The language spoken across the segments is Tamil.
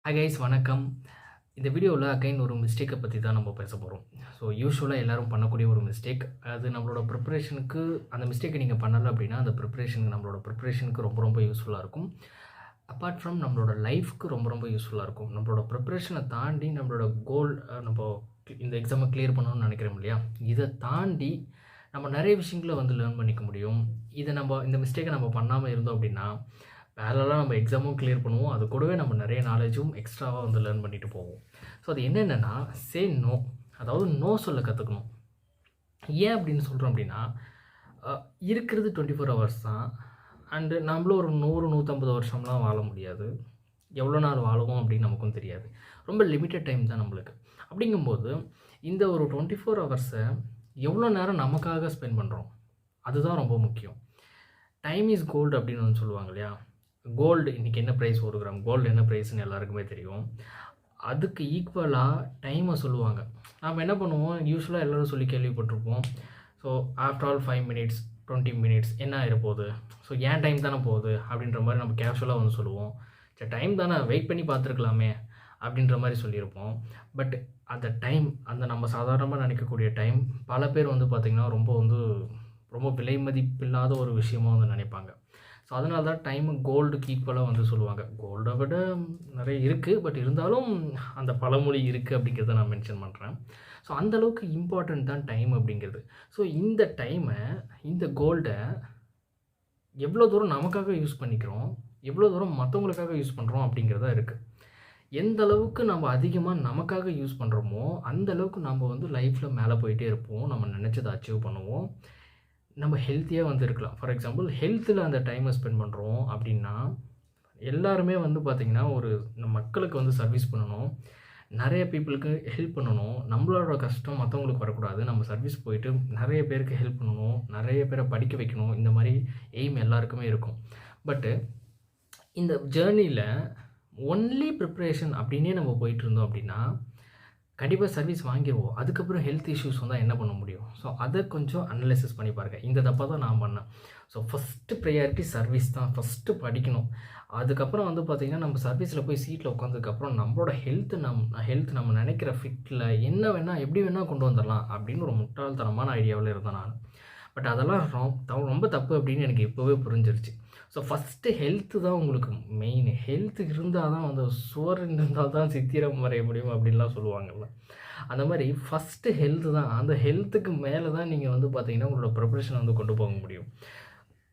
ஹாய் கைஸ், வணக்கம். இந்த வீடியோவில் அகைன் ஒரு மிஸ்டேக்கை பற்றி தான் நம்ம பேச போகிறோம். ஸோ யூஸ்வலாக எல்லோரும் பண்ணக்கூடிய ஒரு மிஸ்டேக். அது நம்மளோட ப்ரிப்பரேஷனுக்கு அந்த மிஸ்டேக்கை நீங்கள் பண்ணலை அப்படின்னா அந்த நம்மளோட ப்ரிப்பரேஷனுக்கு ரொம்ப ரொம்ப யூஸ்ஃபுல்லாக இருக்கும். அப்பார்ட் ஃப்ரம் நம்மளோட லைஃப்க்கு ரொம்ப ரொம்ப யூஸ்ஃபுல்லாக இருக்கும். நம்மளோட ப்ரிப்பரேஷனை தாண்டி நம்மளோட கோல், நம்ம இந்த எக்ஸாமை கிளியர் பண்ணணும்னு நினைக்கிறோம் இல்லையா, இதை தாண்டி நம்ம நிறைய விஷயங்களை வந்து லேர்ன் பண்ணிக்க முடியும். இந்த மிஸ்டேக்கை நம்ம பண்ணாமல் இருந்தோம் அப்படின்னா பேரலாக நம்ம எக்ஸாமும் கிளியர் பண்ணுவோம். அது கூடவே நம்ம நிறைய நாலேஜும் எக்ஸ்ட்ராவாக வந்து லேர்ன் பண்ணிட்டு போவோம். ஸோ அது என்னென்னா சே நோ, அதாவது நோ சொல்ல கற்றுக்கணும். ஏன் அப்படின்னு சொல்கிறோம் அப்படின்னா, இருக்கிறது 24 ஹவர்ஸ் தான். அண்டு நம்மளும் ஒரு 100-150 வருஷம்லாம் வாழ முடியாது. எவ்வளோ நாள் வாழுவோம் அப்படின்னு நமக்கும் தெரியாது. ரொம்ப லிமிட்டட் டைம் தான் நம்மளுக்கு. அப்படிங்கும்போது இந்த ஒரு 24 ஹவர்ஸை எவ்வளோ நேரம் நமக்காக ஸ்பெண்ட் பண்ணுறோம், அதுதான் ரொம்ப முக்கியம். டைம் இஸ் கோல்டு அப்படின்னு ஒன்று சொல்லுவாங்க இல்லையா. கோல்டு இன்றைக்கி என்ன ப்ரைஸ், 1 கிராம் கோல்டு என்ன ப்ரைஸ்ன்னு எல்லாருக்குமே தெரியும். அதுக்கு ஈக்குவலாக டைமை சொல்லுவாங்க. நம்ம என்ன பண்ணுவோம், யூஸ்வலாக எல்லோரும் சொல்லி கேள்விப்பட்டிருப்போம். So after all 5 minutes 20 minutes என்ன ஆகிடப்போகுது, ஸோ ஏன் டைம் தானே போகுது அப்படின்ற மாதிரி நம்ம கேஷுவலாக வந்து சொல்லுவோம். சரி டைம் தானே, வெயிட் பண்ணி பார்த்துருக்கலாமே அப்படின்ற மாதிரி சொல்லியிருப்போம். பட் அந்த டைம், அந்த நம்ம சாதாரணமாக நினைக்கக்கூடிய டைம் பல பேர் வந்து பார்த்திங்கன்னா ரொம்ப விலை மதிப்பில்லாத ஒரு விஷயமாக வந்து நினைப்பாங்க. ஸோ அதனால தான் டைமு கோல்டுக்கு ஈக்குவலாக வந்து சொல்லுவாங்க. கோல்டை விட நிறைய இருக்குது, பட் இருந்தாலும் அந்த பழமொழி இருக்குது அப்படிங்கிறத நான் மென்ஷன் பண்ணுறேன். ஸோ அந்தளவுக்கு இம்பார்ட்டண்ட் தான் டைம் அப்படிங்கிறது. ஸோ இந்த டைமை, இந்த கோல்டை எவ்வளோ தூரம் நமக்காக யூஸ் பண்ணிக்கிறோம், எவ்வளோ தூரம் மற்றவங்களுக்காக யூஸ் பண்ணுறோம் அப்படிங்கிறதா இருக்குது. எந்த அளவுக்கு நம்ம அதிகமாக நமக்காக யூஸ் பண்ணுறோமோ அந்தளவுக்கு நம்ம வந்து லைஃப்பில் மேலே போயிட்டே இருப்போம். நம்ம நினச்சதை அச்சீவ் பண்ணுவோம். நம்ம ஹெல்த்தியாக வந்து இருக்கலாம். ஃபார் எக்ஸாம்பிள் ஹெல்த்தில் அந்த டைமை ஸ்பெண்ட் பண்ணுறோம் அப்படின்னா, எல்லாருமே வந்து பார்த்திங்கன்னா மக்களுக்கு வந்து சர்வீஸ் பண்ணணும், நிறைய பீப்புளுக்கு ஹெல்ப் பண்ணணும். நம்மளோட கஷ்டம் மற்றவங்களுக்கு வரக்கூடாது. நம்ம சர்வீஸ் போயிட்டு நிறைய பேருக்கு ஹெல்ப் பண்ணணும், நிறைய பேரை படிக்க வைக்கணும். இந்த மாதிரி எய்ம் எல்லாருக்குமே இருக்கும். பட்டு இந்த ஜேர்னியில் ஒன்லி ப்ரிப்ரேஷன் அப்படின்னே நம்ம போயிட்டு இருந்தோம் அப்படின்னா கண்டிப்பாக சர்வீஸ் வாங்கிடுவோம். அதுக்கப்புறம் ஹெல்த் இஷ்யூஸ் வந்தால் என்ன பண்ண முடியும்? ஸோ அதை கொஞ்சம் அனலைசிஸ் பண்ணி பாருங்கள். இந்த தப்பாக தான் நான் பண்ணேன். ஸோ ஃபஸ்ட்டு ப்ரையாரிட்டி சர்வீஸ் தான். ஃபஸ்ட்டு படிக்கணும். அதுக்கப்புறம் வந்து பார்த்திங்கன்னா நம்ம சர்வீஸில் போய் சீட்டில் உட்காந்ததுக்கப்புறம் நம்மளோட ஹெல்த் நம்ம நினைக்கிற ஃபிட்டில் என்ன வேணால் எப்படி வேணால் கொண்டு வந்துடலாம் அப்படின்னு ஒரு முட்டாள்தனமான ஐடியாவில் இருந்தேன் நான். பட் அதெல்லாம் ரொம்ப தப்பு அப்படின்னு எனக்கு இப்போவே புரிஞ்சிருச்சு. ஸோ ஃபஸ்ட்டு ஹெல்த்து தான் உங்களுக்கு மெயின். ஹெல்த்து இருந்தால் தான் வந்து சுவர் இருந்தால் தான் சித்திரம் வரைய முடியும் அப்படின்லாம் சொல்லுவாங்கள்ல. அந்த மாதிரி ஃபஸ்ட்டு ஹெல்த்து தான். அந்த ஹெல்த்துக்கு மேலே தான் நீங்கள் வந்து பார்த்திங்கன்னா உங்களோட ப்ரிப்ரேஷனை வந்து கொண்டு போக முடியும்.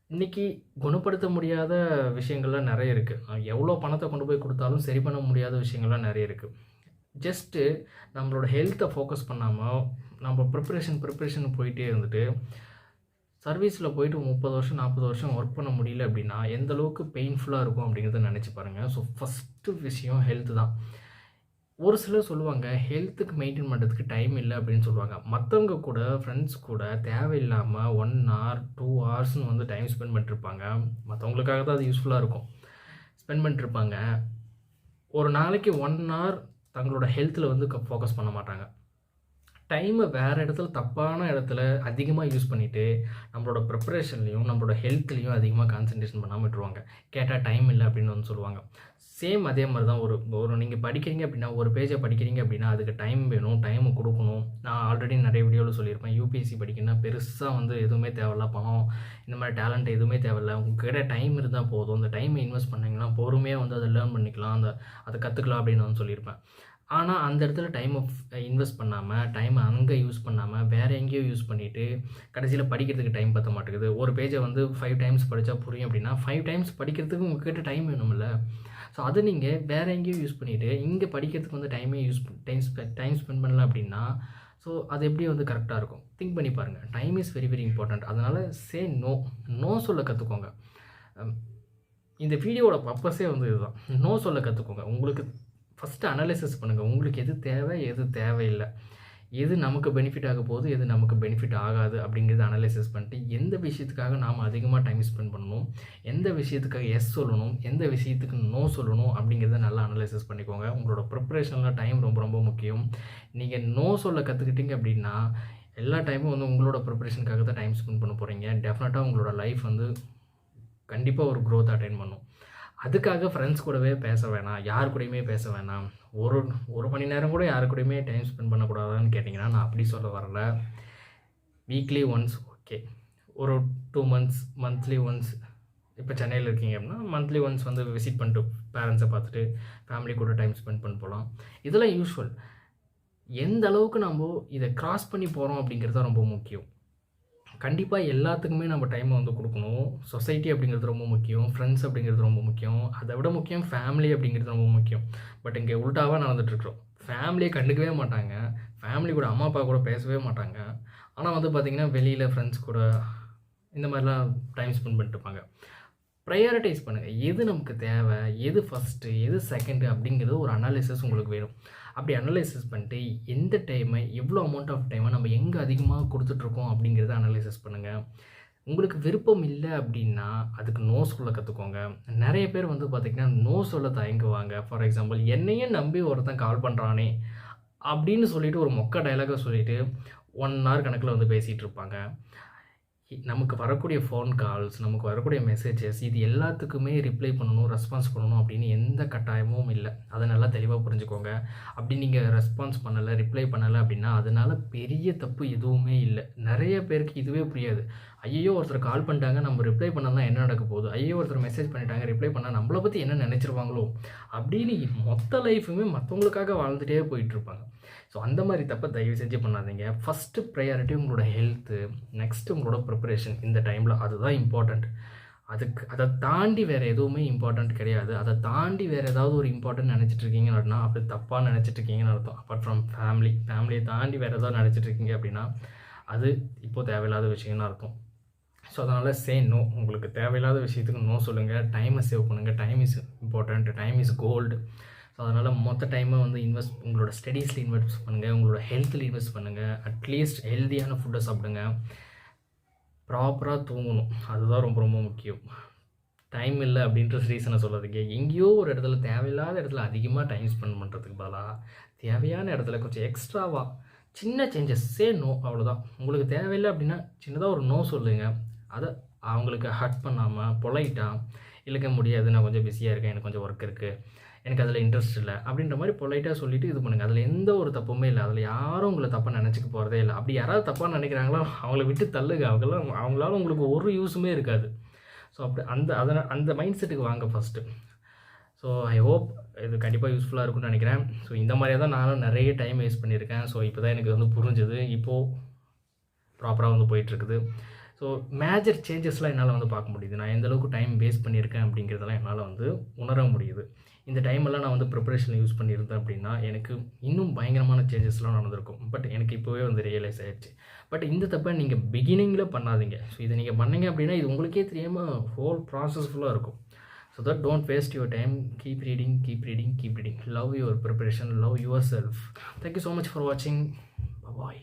இன்றைக்கி குணப்படுத்த முடியாத விஷயங்கள்லாம் நிறைய இருக்குது. எவ்வளோ பணத்தை கொண்டு போய் கொடுத்தாலும் சரி பண்ண முடியாத விஷயங்கள்லாம் நிறைய இருக்குது. ஜஸ்ட்டு நம்மளோட ஹெல்த்தை ஃபோக்கஸ் பண்ணாமல் நம்ம ப்ரிப்ரேஷன் போயிட்டே இருந்துட்டு சர்வீஸில் போயிட்டு 30 வருஷம் 40 வருஷம் ஒர்க் பண்ண முடியல அப்படின்னா எந்த அளவுக்கு பெயின்ஃபுல்லாக இருக்கும் அப்படிங்கிறத நினச்சி பாருங்கள். ஸோ ஃபஸ்ட்டு விஷயம் ஹெல்த்து தான். ஒரு சிலர் சொல்லுவாங்க ஹெல்த்துக்கு மெயின்டைன் பண்ணுறதுக்கு டைம் இல்லை அப்படின்னு சொல்லுவாங்க. மற்றவங்க கூட, ஃப்ரெண்ட்ஸ் கூட தேவையில்லாமல் 1 hour 2 ஹவர்ஸ்னு வந்து டைம் ஸ்பெண்ட் பண்ணிட்டுருப்பாங்க. மற்றவங்களுக்காக தான் அது யூஸ்ஃபுல்லாக இருக்கும். ஸ்பெண்ட் பண்ணிட்டுருப்பாங்க. ஒரு நாளைக்கு 1 hour தங்களோட ஹெல்த்தில் வந்து ஃபோக்கஸ் பண்ண மாட்டாங்க. டைமை வேறு இடத்துல, தப்பான இடத்துல அதிகமாக யூஸ் பண்ணிவிட்டு நம்மளோட ப்ரிப்பரேஷன்லேயும் நம்மளோட ஹெல்த்லேயும் அதிகமாக கான்சன்ட்ரேஷன் பண்ணாமல் விட்டுருவாங்க. கேட்டால் டைம் இல்லை அப்படின்னு வந்து சொல்லுவாங்க. சேம் அதே மாதிரி தான் ஒரு நீங்கள் படிக்கிறீங்க அப்படின்னா, ஒரு பேஜை படிக்கிறீங்க அப்படின்னா அதுக்கு டைம் வேணும், டைமை கொடுக்கணும். நான் ஆல்ரெடி நிறைய வீடியோவில் சொல்லியிருப்பேன். யூபிஎஸ்சி படிக்கணும்னா பெருசாக வந்து எதுவுமே தேவையில்ல, பணம் இந்த மாதிரி டேலண்ட் எதுவுமே தேவையில்லை. உங்கள்கிட்ட டைம் இருந்தால் போதும். அந்த டைமை இன்வெஸ்ட் பண்ணிங்கன்னா பொறுமையாக வந்து அதை லேர்ன் பண்ணிக்கலாம், அதை கற்றுக்கலாம் அப்படின்னு வந்து சொல்லியிருப்பேன். ஆனால் அந்த இடத்துல டைமை இன்வெஸ்ட் பண்ணாமல், டைமை அங்கே யூஸ் பண்ணாமல் வேறு எங்கேயோ யூஸ் பண்ணிவிட்டு கடைசியில் படிக்கிறதுக்கு டைம் பற்ற மாட்டேங்குது. ஒரு பேஜை வந்து 5 டைம்ஸ் படித்தா புரியும் அப்படின்னா 5 டைம்ஸ் படிக்கிறதுக்கு உங்கள்கிட்ட டைம் வேணும்ல. ஸோ அதை நீங்கள் வேறு எங்கேயோ யூஸ் பண்ணிவிட்டு இங்கே படிக்கிறதுக்கு வந்து டைம் ஸ்பெண்ட் பண்ணல அப்படின்னா ஸோ அது எப்படி வந்து கரெக்டாக இருக்கும்? திங்க் பண்ணி பாருங்கள். Time is very very important. அதனால் சே நோ சொல்ல கற்றுக்கோங்க. இந்த வீடியோவோட பர்பஸே வந்து இதுதான். நோ சொல்ல கற்றுக்கோங்க. உங்களுக்கு ஃபஸ்ட்டு அனலைசிஸ் பண்ணுங்கள். உங்களுக்கு எது தேவை, எது தேவையில்லை, எது நமக்கு பெனிஃபிட் ஆக போகுது, எது நமக்கு பெனிஃபிட் ஆகாது அப்படிங்கிறத அனலைசிஸ் பண்ணிட்டு எந்த விஷயத்துக்காக நாம் அதிகமாக டைம் ஸ்பெண்ட் பண்ணணும், எந்த விஷயத்துக்காக எஸ் சொல்லணும், எந்த விஷயத்துக்கு நோ சொல்லணும் அப்படிங்கிறத நல்லா அனலைசிஸ் பண்ணிக்கோங்க. உங்களோட ப்ரிப்ரேஷனில் டைம் ரொம்ப ரொம்ப முக்கியம். நீங்கள் நோ சொல்ல கற்றுக்கிட்டீங்க அப்படின்னா எல்லா டைமும் வந்து உங்களோட ப்ரிப்ரேஷனுக்காக தான் டைம் ஸ்பெண்ட் பண்ண போகிறீங்க. டெஃபினட்டாக உங்களோட லைஃப் வந்து கண்டிப்பாக ஒரு க்ரோத் அட்டைன் பண்ணும். அதுக்காக ஃப்ரெண்ட்ஸ் கூடவே பேச வேணாம், யார் கூடயுமே பேச வேணாம், ஒரு மணி நேரம் கூட யார் கூடயுமே டைம் ஸ்பெண்ட் பண்ணக்கூடாதான்னு கேட்டிங்கன்னா, நான் அப்படி சொல்ல வரல. வீக்லி ஒன்ஸ் ஓகே, ஒரு 2 மந்த்ஸ், மந்த்லி ஒன்ஸ். இப்போ சென்னையில் இருக்கீங்க அப்படின்னா மந்த்லி ஒன்ஸ் வந்து விசிட் பண்ணிட்டு பேரண்ட்ஸை பார்த்துட்டு ஃபேமிலி கூட டைம் ஸ்பெண்ட் பண்ண போகலாம். இதெல்லாம் யூஸ்வல். எந்த அளவுக்கு நம்ம இதை கிராஸ் பண்ணி போகிறோம் அப்படிங்கிறது தான் ரொம்ப முக்கியம். கண்டிப்பாக எல்லாத்துக்குமே நம்ம டைமை வந்து கொடுக்கணும். சொசைட்டி அப்படிங்கிறது ரொம்ப முக்கியம், ஃப்ரெண்ட்ஸ் அப்படிங்கிறது ரொம்ப முக்கியம், அதை விட முக்கியம் ஃபேமிலி அப்படிங்கிறது ரொம்ப முக்கியம். பட் இங்கே உல்ட்டாவாக நடந்துகிட்ருக்குறோம். ஃபேமிலியை கண்டுக்கவே மாட்டாங்க, ஃபேமிலி கூட அம்மா அப்பா கூட பேசவே மாட்டாங்க. ஆனால் வந்து பார்த்திங்கன்னா வெளியில் ஃப்ரெண்ட்ஸ் கூட இந்த மாதிரிலாம் டைம் ஸ்பெண்ட் பண்ணிட்டு இருப்பாங்க. ப்ரையாரிட்டைஸ் பண்ணுங்கள். எது நமக்கு தேவை, எது ஃபஸ்ட்டு, எது செகண்டு அப்படிங்கிறது ஒரு அனாலிசிஸ் உங்களுக்கு வேணும். அப்படி அனலைசிஸ் பண்ணிட்டு எந்த டைமை, எவ்வளோ அமௌண்ட் ஆஃப் டைமை நம்ம எங்கே அதிகமாக கொடுத்துட்ருக்கோம் அப்படிங்கிறத அனலைசிஸ் பண்ணுங்கள். உங்களுக்கு விருப்பம் இல்லை அப்படின்னா அதுக்கு நோ சொல்ல கற்றுக்கோங்க. நிறைய பேர் வந்து பார்த்திங்கன்னா நோ சொல்ல தயங்குவாங்க. ஃபார் எக்ஸாம்பிள், என்னையும் நம்பி ஒருத்தன் கால் பண்ணுறானே அப்படின்னு சொல்லிவிட்டு ஒரு மொக்க டைலாகை சொல்லிவிட்டு 1 hour கணக்கில் வந்து பேசிகிட்டு இருப்பாங்க. நமக்கு வரக்கூடிய ஃபோன் கால்ஸ், நமக்கு வரக்கூடிய மெசேஜஸ், இது எல்லாத்துக்குமே ரிப்ளை பண்ணணும், ரெஸ்பான்ஸ் பண்ணணும் அப்படின்னு எந்த கட்டாயமும் இல்லை. அதை நல்லா தெளிவாக புரிஞ்சுக்கோங்க. அப்படி நீங்கள் ரெஸ்பான்ஸ் பண்ணலை, ரிப்ளை பண்ணலை அப்படின்னா அதனால் பெரிய தப்பு எதுவுமே இல்லை. நிறைய பேருக்கு இதுவே புரியாது. ஐயோ ஒருத்தர் கால் பண்ணிட்டாங்க, நம்ம ரிப்ளை பண்ணலாம் என்ன நடக்க போகுது, ஐயோ ஒருத்தர் மெசேஜ் பண்ணிட்டாங்க, ரிப்ளை பண்ணால் நம்மளை பற்றி என்ன நினச்சிருவாங்களோ அப்படின்னு மொத்த லைஃபுமே மற்றவங்களுக்காக வாழ்ந்துகிட்டே போயிட்டுருப்பாங்க. ஸோ அந்த மாதிரி தப்பை தயவு செஞ்சு பண்ணாதீங்க. ஃபஸ்ட்டு ப்ரையாரிட்டி உங்களோட ஹெல்த்து, நெக்ஸ்ட்டு உங்களோட ப்ரிப்பரேஷன். இந்த டைமில் அதுதான் இம்பார்ட்டண்ட். அதை தாண்டி வேறு எதுவுமே இம்பார்ட்டண்ட் கிடையாது. அதை தாண்டி வேறு ஏதாவது ஒரு இம்பார்ட்டன்ட் நினச்சிட்ருக்கீங்கன்னு அப்படின்னா அப்படி தப்பாக நினச்சிட்ருக்கீங்கன்னு அர்த்தம். அப்பார்ட் ஃப்ரம் ஃபேமிலியை தாண்டி வேறு ஏதாவது நினச்சிட்ருக்கீங்க அப்படின்னா அது இப்போது தேவையில்லாத விஷயம்னு அர்த்தம். ஸோ அதனால் நோ. உங்களுக்கு தேவையில்லாத விஷயத்துக்கு நோ சொல்லுங்கள். டைமை சேவ் பண்ணுங்கள். Time is important, time is gold. So அதனால் மொத்த டைமை வந்து உங்களோட ஸ்டடீஸில் இன்வெஸ்ட் பண்ணுங்கள், உங்களோட ஹெல்த்தில் இன்வெஸ்ட் பண்ணுங்கள். அட்லீஸ்ட் ஹெல்த்தியான ஃபுட்டை சாப்பிடுங்க, ப்ராப்பராக தூங்கணும். அதுதான் ரொம்ப ரொம்ப முக்கியம். டைம் இல்லை அப்படின்ற ரீசனை சொல்லாதீங்க. எங்கேயோ ஒரு இடத்துல தேவையில்லாத இடத்துல அதிகமாக டைம் ஸ்பெண்ட் பண்ணுறதுக்கு பதிலாக தேவையான இடத்துல கொஞ்சம் எக்ஸ்ட்ராவாக சின்ன சேஞ்சஸ் நோ, அவ்வளோதான். உங்களுக்கு தேவையில்லை அப்படின்னா சின்னதாக ஒரு நோ சொல்லுங்கள். அதை அவங்களுக்கு ஹர்ட் பண்ணாமல் பொலைட்டாக, இல்லைக்க முடியாது, நான் கொஞ்சம் பிஸியாக இருக்கேன், எனக்கு கொஞ்சம் ஒர்க் இருக்குது, எனக்கு அதில் இன்ட்ரெஸ்ட் இல்லை அப்படின்ற மாதிரி பொலைட்டாக சொல்லிவிட்டு இது பண்ணுங்கள். அதில் எந்த ஒரு தப்புமே இல்லை. அதில் யாரும் உங்களை தப்பாக நினச்சிக்க போகிறதே இல்லை. அப்படி யாராவது தப்பாக நினைக்கிறாங்களோ அவங்கள விட்டு தள்ளுங்க. அவங்களால உங்களுக்கு ஒரு யூஸுமே இருக்காது. ஸோ அப்படி அந்த மைண்ட் செட்டுக்கு வாங்க ஃபஸ்ட்டு. ஸோ ஐ ஹோப் இது கண்டிப்பாக யூஸ்ஃபுல்லாக இருக்கும்னு நினைக்கிறேன். ஸோ இந்த மாதிரியாக தான் நானும் நிறைய டைம் வேஸ்ட் பண்ணியிருக்கேன். ஸோ இப்போ தான் எனக்கு வந்து புரிஞ்சுது. இப்போது ப்ராப்பராக வந்து போயிட்டுருக்குது. ஸோ மேஜர் சேஞ்சஸ்லாம் என்னால் வந்து பார்க்க முடியுது. நான் எந்தளவுக்கு டைம் வேஸ்ட் பண்ணியிருக்கேன் அப்படிங்கிறதெல்லாம் என்னால் வந்து உணர முடியுது. இந்த டைமெல்லாம் நான் வந்து ப்ரிப்பரேஷனில் யூஸ் பண்ணியிருந்தேன் அப்படின்னா எனக்கு இன்னும் பயங்கரமான சேஞ்சஸ்லாம் நடந்திருக்கும். பட் எனக்கு இப்போவே வந்து ரியலைஸ் ஆகிடுச்சு. பட் இந்த தப்பை நீங்கள் பிகினிங்கில் பண்ணாதீங்க. ஸோ இதை நீங்கள் பண்ணீங்க அப்படின்னா இது உங்களுக்கே தெரியாமல் ஹோல் ப்ராசஸ் ஃபுல்லாக இருக்கும். So that don't waste your time. Keep reading, keep reading, keep reading. Love your preparation, love yourself. Thank you so much for watching. Bye bye.